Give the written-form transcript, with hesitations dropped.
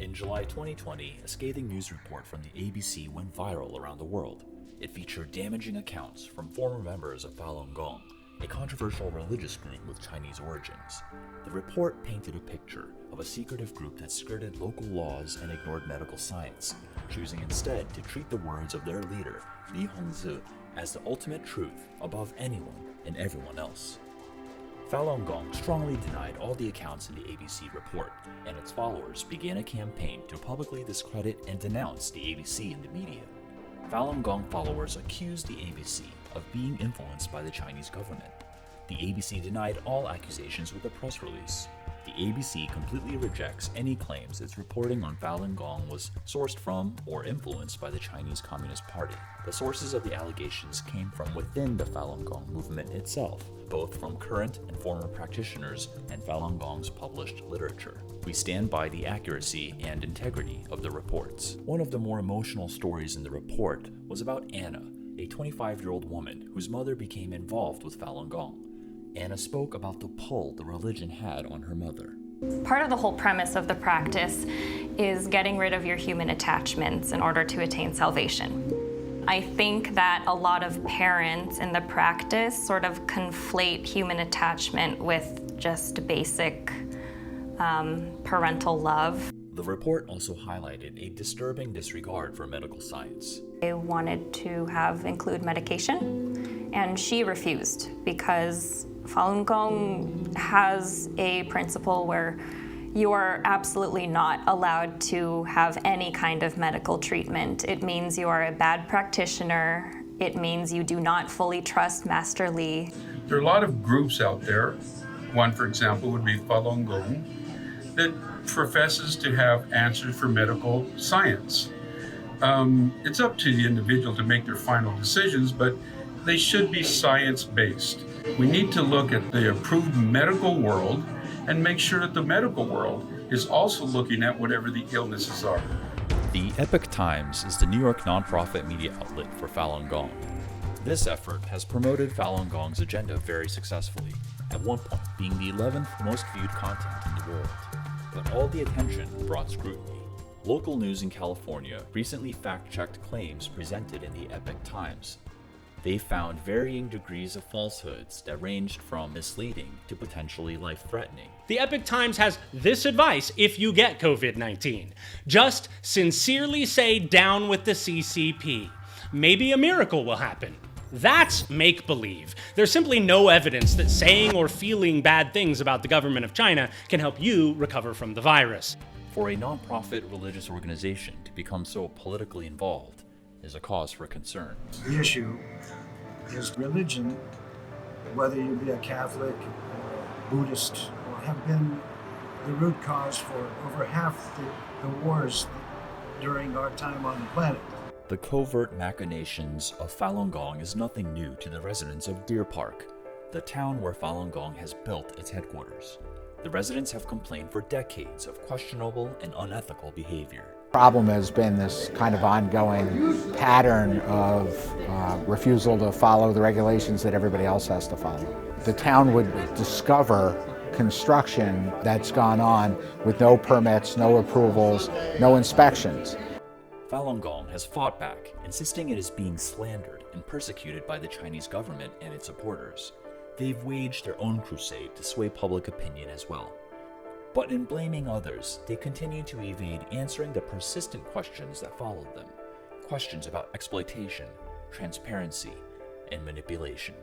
In July 2020, a scathing news report from the ABC went viral around the world. It featured damaging accounts from former members of Falun Gong, a controversial religious group with Chinese origins. The report painted a picture of a secretive group that skirted local laws and ignored medical science, choosing instead to treat the words of their leader, Li Hongzhi, as the ultimate truth above anyone and everyone else. Falun Gong strongly denied all the accounts in the ABC report, and its followers began a campaign to publicly discredit and denounce the ABC in the media. Falun Gong followers accused the ABC of being influenced by the Chinese government. The ABC denied all accusations with a press release. The ABC completely rejects any claims its reporting on Falun Gong was sourced from or influenced by the Chinese Communist Party. The sources of the allegations came from within the Falun Gong movement itself, both from current and former practitioners and Falun Gong's published literature. We stand by the accuracy and integrity of the reports. One of the more emotional stories in the report was about Anna, a 25-year-old woman whose mother became involved with Falun Gong. Anna spoke about the pull the religion had on her mother. Part of the whole premise of the practice is getting rid of your human attachments in order to attain salvation. I think that a lot of parents in the practice sort of conflate human attachment with just basic parental love. The report also highlighted a disturbing disregard for medical science. They wanted to include medication, and she refused because Falun Gong has a principle where you are absolutely not allowed to have any kind of medical treatment. It means you are a bad practitioner. It means you do not fully trust Master Li. There are a lot of groups out there. One, for example, would be Falun Gong, that professes to have answers for medical science. It's up to the individual to make their final decisions, but they should be science-based. We need to look at the approved medical world and make sure that the medical world is also looking at whatever the illnesses are. The Epoch Times is the New York nonprofit media outlet for Falun Gong. This effort has promoted Falun Gong's agenda very successfully, at one point being the 11th most viewed content in the world. But all the attention brought scrutiny. Local news in California recently fact-checked claims presented in the Epoch Times. They found varying degrees of falsehoods that ranged from misleading to potentially life-threatening. The Epoch Times has this advice if you get COVID-19. Just sincerely say down with the CCP. Maybe a miracle will happen. That's make-believe. There's simply no evidence that saying or feeling bad things about the government of China can help you recover from the virus. For a nonprofit religious organization to become so politically involved is a cause for concern. The issue is religion, whether you be a Catholic, Buddhist, or have been the root cause for over half the wars during our time on the planet. The covert machinations of Falun Gong is nothing new to the residents of Deer Park, the town where Falun Gong has built its headquarters. The residents have complained for decades of questionable and unethical behavior. The problem has been this kind of ongoing pattern of refusal to follow the regulations that everybody else has to follow. The town would discover construction that's gone on with no permits, no approvals, no inspections. Falun Gong has fought back, insisting it is being slandered and persecuted by the Chinese government and its supporters. They've waged their own crusade to sway public opinion as well. But in blaming others, they continue to evade answering the persistent questions that followed them. Questions about exploitation, transparency, and manipulation.